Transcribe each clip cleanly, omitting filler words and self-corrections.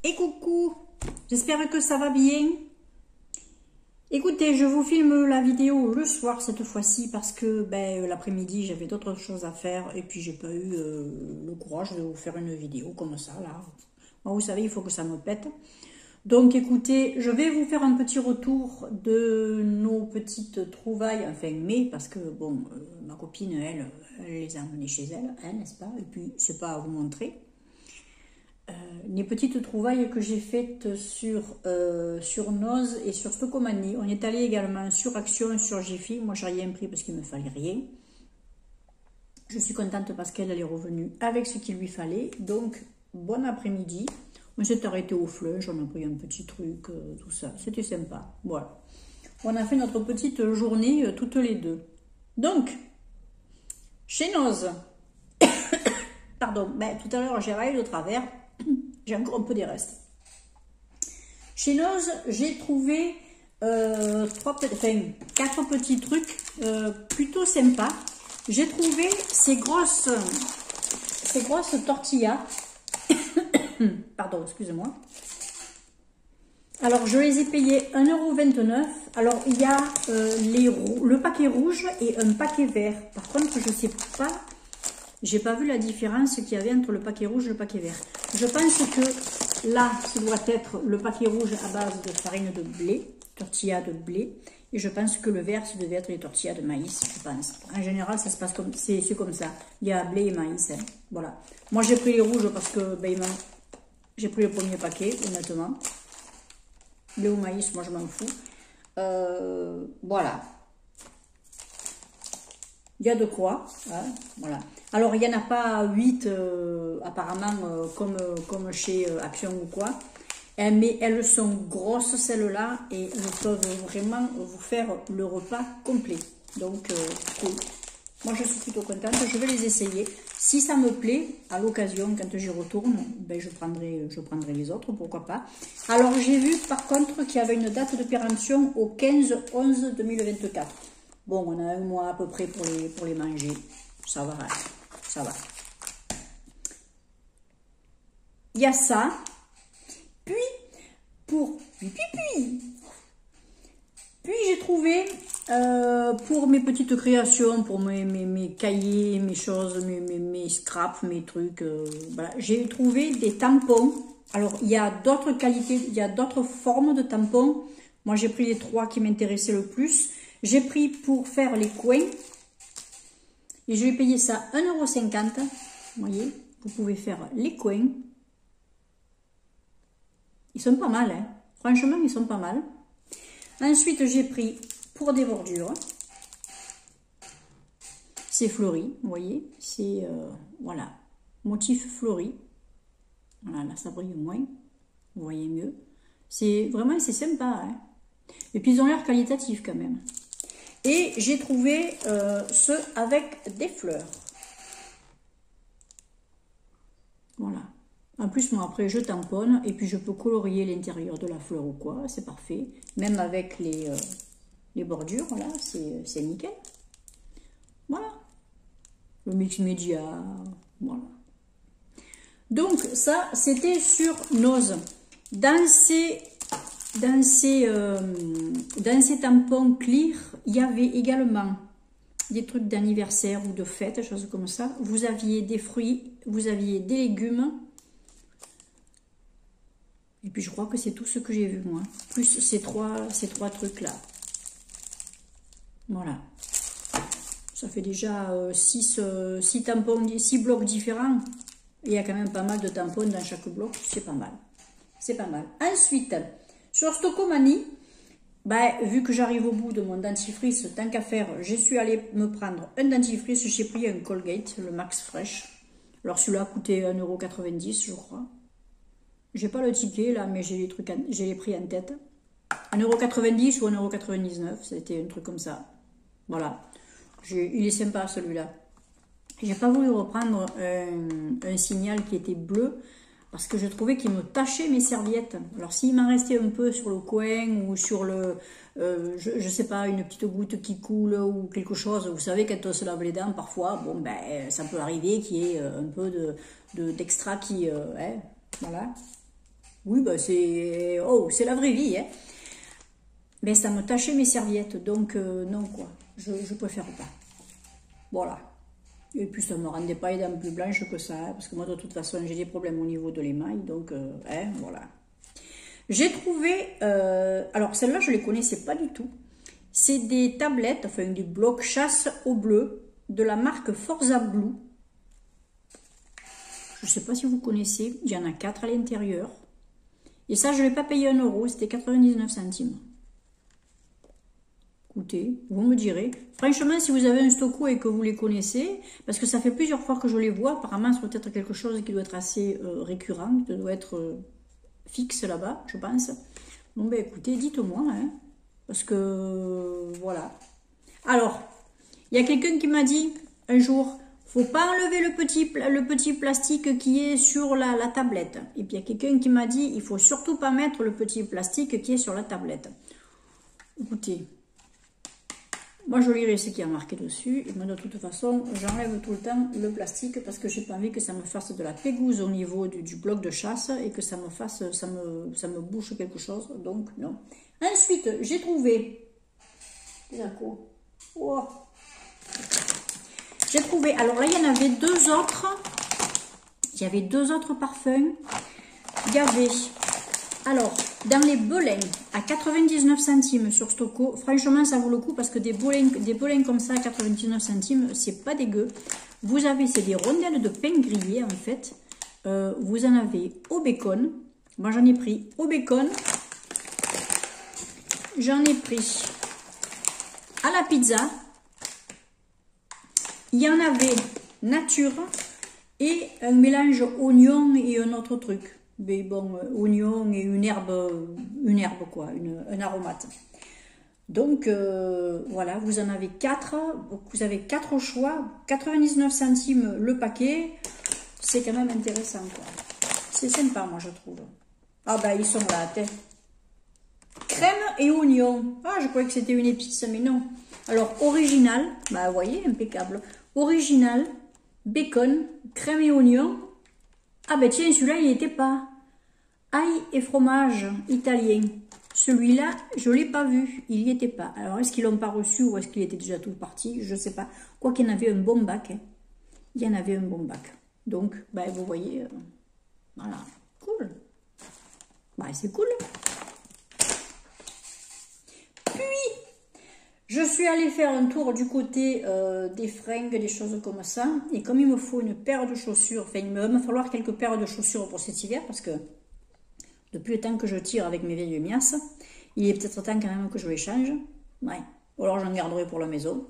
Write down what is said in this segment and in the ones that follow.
Et coucou, j'espère que ça va bien. Écoutez, je vous filme la vidéo le soir cette fois-ci parce que l'après-midi j'avais d'autres choses à faire et puis j'ai pas eu le courage de vous faire une vidéo comme ça là. Moi, vous savez, il faut que ça me pète. Donc écoutez, je vais vous faire un petit retour de nos petites trouvailles, enfin parce que bon, ma copine elle les a emmenées chez elle, hein, n'est-ce pas? Et puis c'est pas à vous montrer. Les petites trouvailles que j'ai faites sur Noz et sur Stocomanie. On est allé également sur Action, sur Jiffy. Moi, j'ai rien pris parce qu'il ne me fallait rien. Je suis contente parce qu'elle est revenue avec ce qu'il lui fallait. Donc, bon après-midi. On s'est arrêté au fleuge, on a pris un petit truc, tout ça. C'était sympa. Voilà. On a fait notre petite journée toutes les deux. Donc, chez Noz. Pardon, tout à l'heure, j'ai raillé de travers. J'ai encore un peu des restes. Chez Noz, j'ai trouvé 4 petits trucs plutôt sympas. J'ai trouvé ces grosses tortillas. Pardon, excusez-moi. Alors, je les ai payées 1,29 €. Alors, il y a le paquet rouge et un paquet vert. Par contre, je ne sais pas, j'ai pas vu la différence qu'il y avait entre le paquet rouge et le paquet vert. Je pense que là, ce doit être le paquet rouge à base de farine de blé, tortilla de blé. Et je pense que le vert, ça devait être les tortillas de maïs, je pense. En général, ça se passe comme c'est comme ça. Il y a blé et maïs. Hein. Voilà. Moi, j'ai pris les rouges parce que j'ai pris le premier paquet, honnêtement. Blé ou maïs, moi, je m'en fous. Voilà. Il y a de quoi, hein, voilà. Alors, il n'y en a pas 8 apparemment comme chez Action ou quoi, mais elles sont grosses celles-là et elles peuvent vraiment vous faire le repas complet. Donc, cool. Moi, je suis plutôt contente, je vais les essayer. Si ça me plaît, à l'occasion, quand j'y retourne, je prendrai les autres, pourquoi pas. Alors, j'ai vu par contre qu'il y avait une date de péremption au 15/11/2024. Bon, on a un mois à peu près pour les manger. Ça va, ça va. Il y a ça. Puis j'ai trouvé, pour mes petites créations, pour mes cahiers, mes choses, mes scraps, mes trucs, voilà. J'ai trouvé des tampons. Alors, il y a d'autres qualités, il y a d'autres formes de tampons. Moi, j'ai pris les 3 qui m'intéressaient le plus. J'ai pris pour faire les coins. Et je vais payer ça 1,50 €. Vous voyez, vous pouvez faire les coins. Ils sont pas mal, hein. Franchement, ils sont pas mal. Ensuite, j'ai pris pour des bordures. C'est fleuri, vous voyez. C'est, voilà, motif fleuri. Voilà, là, ça brille moins. Vous voyez mieux. C'est vraiment, c'est sympa, hein. Et puis, ils ont l'air qualitatifs quand même. Et j'ai trouvé ceux avec des fleurs. Voilà. En plus, moi, après, je tamponne et puis je peux colorier l'intérieur de la fleur ou quoi. C'est parfait. Même avec les bordures, là, c'est nickel. Voilà. Le mix média, voilà. Donc, ça, c'était sur Noz. Dans ces tampons clear, il y avait également des trucs d'anniversaire ou de fête, des choses comme ça. Vous aviez des fruits, vous aviez des légumes. Et puis je crois que c'est tout ce que j'ai vu moi. Plus ces trois trucs-là. Voilà. Ça fait déjà 6 tampons, 6 blocs différents. Il y a quand même pas mal de tampons dans chaque bloc. C'est pas mal. C'est pas mal. Ensuite, sur Stocomanie, vu que j'arrive au bout de mon dentifrice, tant qu'à faire, je suis allée me prendre un dentifrice. J'ai pris un Colgate, le Max Fresh. Alors celui-là coûtait 1,90 €, je crois. J'ai pas le ticket là, mais j'ai les prix en tête. 1,90 € ou 1,99 €, c'était un truc comme ça. Voilà. Il est sympa celui-là. J'ai pas voulu reprendre un signal qui était bleu. Parce que je trouvais qu'il me tachait mes serviettes. Alors, s'il m'en restait un peu sur le coin ou sur le... je sais pas, une petite goutte qui coule ou quelque chose. Vous savez, quand on se lave les dents, parfois, bon, ça peut arriver qu'il y ait un peu d'extra qui... voilà. Oui, bah c'est... Oh, c'est la vraie vie, hein. Mais ça me tachait mes serviettes, donc non, quoi. Je préfère pas. Voilà. Et puis ça me rendait pas les dents plus blanches que ça, hein, parce que moi, de toute façon, j'ai des problèmes au niveau de l'émail, donc, hein, voilà. J'ai trouvé... alors, celle-là, je les connaissais pas du tout. C'est des tablettes, enfin, des blocs chasse au bleu, de la marque Forza Blue. Je ne sais pas si vous connaissez, il y en a 4 à l'intérieur. Et ça, je ne l'ai pas payé 1 euro, c'était 99 centimes. Écoutez, vous me direz. Franchement, si vous avez un Stocco et que vous les connaissez, parce que ça fait plusieurs fois que je les vois, apparemment, c'est peut-être quelque chose qui doit être assez récurrent, qui doit être fixe là-bas, je pense. Bon, ben écoutez, dites-moi, hein, parce que, voilà. Alors, il y a quelqu'un qui m'a dit, un jour... Faut pas enlever le petit plastique qui est sur la tablette. Et puis il y a quelqu'un qui m'a dit, il faut surtout pas mettre le petit plastique qui est sur la tablette. Écoutez, moi je lirai ce qui a marqué dessus. Et moi de toute façon, j'enlève tout le temps le plastique parce que j'ai pas envie que ça me fasse de la pégouze au niveau du bloc de chasse et que ça me fasse, ça me bouche quelque chose. Donc non. Ensuite, j'ai trouvé... Oh. J'ai trouvé, alors là, il y en avait 2 autres. Il y avait 2 autres parfums. Il y avait, alors, dans les Belin, à 99 centimes sur Stocco. Franchement, ça vaut le coup parce que des Belin comme ça à 99 centimes, c'est pas dégueu. Vous avez, c'est des rondelles de pain grillé, en fait. Vous en avez au bacon. Moi, j'en ai pris au bacon. J'en ai pris à la pizza. Il y en avait nature et un mélange oignon et un autre truc. Mais bon, oignon et une herbe quoi, un aromate. Donc voilà, vous en avez 4. Vous avez 4 choix. 99 centimes le paquet. C'est quand même intéressant, quoi. C'est sympa, moi, je trouve. Ah bah, ils sont là, t'es. Crème et oignon. Ah, je croyais que c'était une épice, mais non. Alors, original, bah, vous voyez, impeccable. Original, bacon, crème et oignon. Ah ben tiens, celui-là, il n'y était pas. Ail et fromage italien. Celui-là, je ne l'ai pas vu. Il n'y était pas. Alors, est-ce qu'ils ne l'ont pas reçu ou est-ce qu'il était déjà tout parti? Je ne sais pas. Quoi qu'il y en avait un bon bac. Hein. Il y en avait un bon bac. Donc, ben, vous voyez, voilà. Cool. Ben, c'est cool. Je suis allée faire un tour du côté des fringues, des choses comme ça. Et comme il me faut une paire de chaussures, enfin il va me falloir quelques paires de chaussures pour cet hiver. Parce que depuis le temps que je tire avec mes vieilles miasses, il est peut-être temps quand même que je les change. Ouais. Ou alors j'en garderai pour la maison.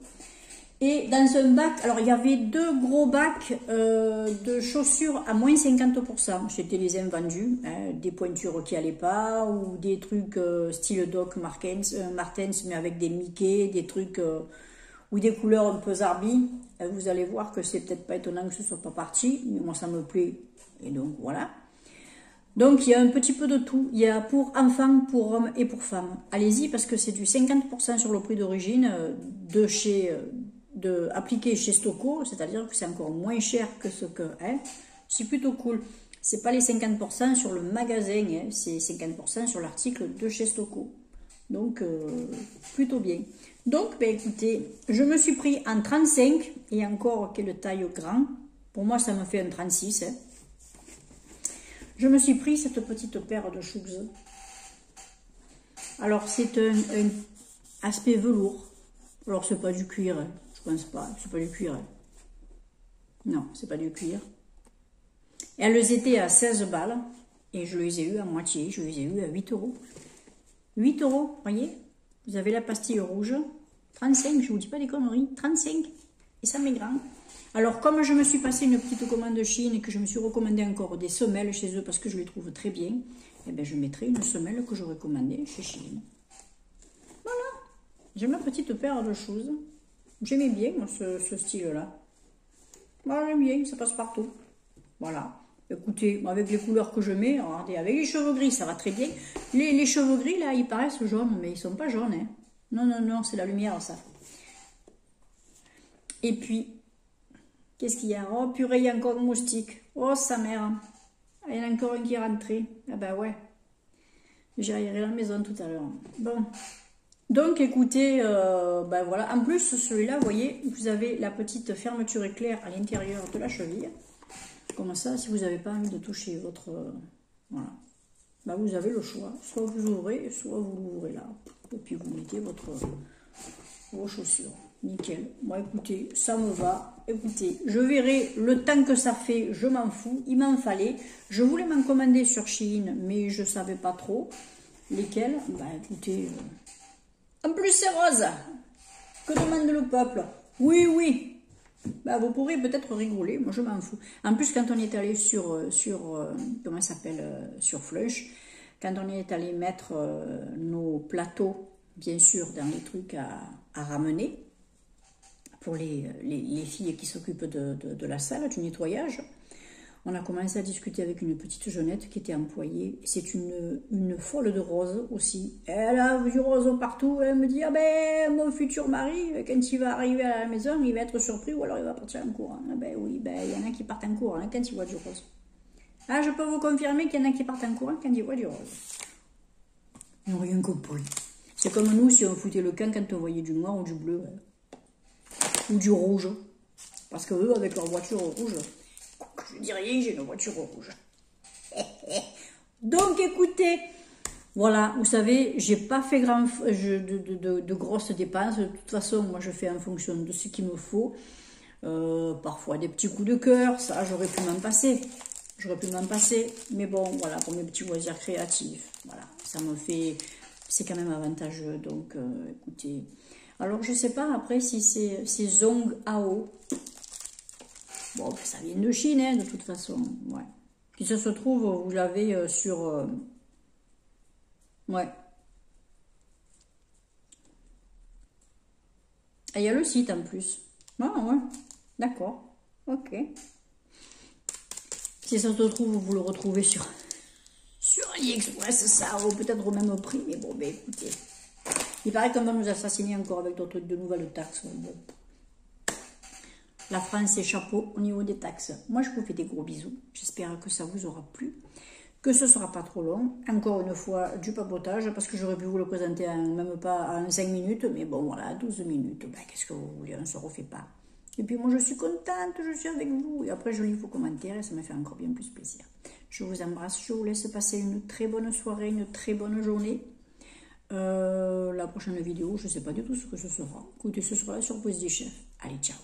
Et dans un bac, alors il y avait 2 gros bacs de chaussures à moins 50%. C'était les invendus, hein, des pointures qui n'allaient pas, ou des trucs style Doc Martens, mais avec des Mickey, des trucs ou des couleurs un peu zarbi. Vous allez voir que c'est peut-être pas étonnant que ce soit pas parti, mais moi ça me plaît. Et donc voilà. Donc il y a un petit peu de tout. Il y a pour enfants, pour hommes et pour femmes. Allez-y parce que c'est du 50% sur le prix d'origine de chez... appliqué chez Stocco, c'est-à-dire que c'est encore moins cher que ce que hein, c'est plutôt cool. C'est pas les 50% sur le magasin, hein, c'est 50% sur l'article de chez Stocco. Donc plutôt bien. Donc ben, écoutez, je me suis pris en 35 et encore quelle taille grand. Pour moi ça me fait un 36. Hein. Je me suis pris cette petite paire de shoes. Alors c'est un aspect velours. Alors c'est pas du cuir. Hein. Je pense pas, c'est pas du cuir. Hein. Non, c'est pas du cuir. Et elles étaient à 16 balles. Et je les ai eues à moitié. Je les ai eues à 8 euros. 8 euros, voyez. Vous avez la pastille rouge. 35, je vous dis pas des conneries. 35. Et ça m'est grand. Alors, comme je me suis passé une petite commande de Chine et que je me suis recommandé encore des semelles chez eux parce que je les trouve très bien, eh bien, je mettrai une semelle que j'aurais commandée chez Chine. Voilà. J'ai ma petite paire de choses. J'aimais bien, moi, ce style-là. Voilà, j'aime bien, ça passe partout. Voilà. Écoutez, avec les couleurs que je mets, regardez, avec les cheveux gris, ça va très bien. Les cheveux gris, là, ils paraissent jaunes, mais ils sont pas jaunes. Hein. Non, non, non, c'est la lumière, ça. Et puis, qu'est-ce qu'il y a? Oh, purée, il y a encore de moustiques. Oh, sa mère. Ah, il y en a encore un qui est rentré. Ah bah ouais. J'arriverai à la maison tout à l'heure. Bon. Donc écoutez, ben voilà. En plus, celui-là, vous voyez, vous avez la petite fermeture éclair à l'intérieur de la cheville. Comme ça, si vous n'avez pas envie de toucher votre... voilà. Ben, vous avez le choix. Soit vous ouvrez, soit vous l'ouvrez là. Et puis vous mettez vos chaussures. Nickel. Bon, écoutez, ça me va. Écoutez, je verrai le temps que ça fait, je m'en fous. Il m'en fallait. Je voulais m'en commander sur Shein, mais je ne savais pas trop lesquels. Ben, écoutez, en plus c'est rose. Que demande le peuple? Oui, oui. Ben, vous pourrez peut-être rigoler, moi je m'en fous. En plus, quand on est allé sur comment ça s'appelle, sur Flush, quand on est allé mettre nos plateaux, bien sûr, dans les trucs à ramener, pour les filles qui s'occupent de la salle, du nettoyage, on a commencé à discuter avec une petite jeunette qui était employée. C'est une folle de rose aussi. Elle a du rose partout. Elle me dit, ah ben, mon futur mari, quand il va arriver à la maison, il va être surpris ou alors il va partir en courant. Ah ben oui, ben, il y en a qui partent en courant quand ils voient du rose. Ah, je peux vous confirmer qu'il y en a qui partent en courant quand ils voient du rose. Ils n'ont rien compris. C'est comme nous si on foutait le camp quand on voyait du noir ou du bleu. Ou du rouge. Parce que eux, avec leur voiture rouge, je dis rien, j'ai une voiture rouge. Donc écoutez, voilà, vous savez, j'ai pas fait de grosses dépenses. De toute façon, moi je fais en fonction de ce qu'il me faut. Parfois des petits coups de cœur, ça j'aurais pu m'en passer. J'aurais pu m'en passer. Mais bon, voilà, pour mes petits loisirs créatifs, voilà, ça me fait... C'est quand même avantageux. Donc écoutez... Alors je sais pas après si c'est Zong Ao. Bon, ça vient de Chine, hein, de toute façon. Ouais. Si ça se trouve, vous l'avez sur... ouais. Et il y a le site en plus. Ah ouais. D'accord. Ok. Si ça se trouve, vous le retrouvez sur AliExpress, ça, ou peut-être au même prix. Mais bon, ben écoutez. Il paraît qu'on va nous assassiner encore avec d'autres de nouvelles taxes. Bon. La France est chapeau au niveau des taxes. Moi, je vous fais des gros bisous. J'espère que ça vous aura plu, que ce ne sera pas trop long. Encore une fois, du papotage, parce que j'aurais pu vous le présenter même pas en 5 minutes, mais bon, voilà, 12 minutes. Ben, qu'est-ce que vous voulez, on ne se refait pas. Et puis moi, je suis contente, je suis avec vous. Et après, je lis vos commentaires et ça me fait encore bien plus plaisir. Je vous embrasse, je vous laisse passer une très bonne soirée, une très bonne journée. La prochaine vidéo, je ne sais pas du tout ce que ce sera. Écoutez, ce sera la surprise du chef. Allez, ciao.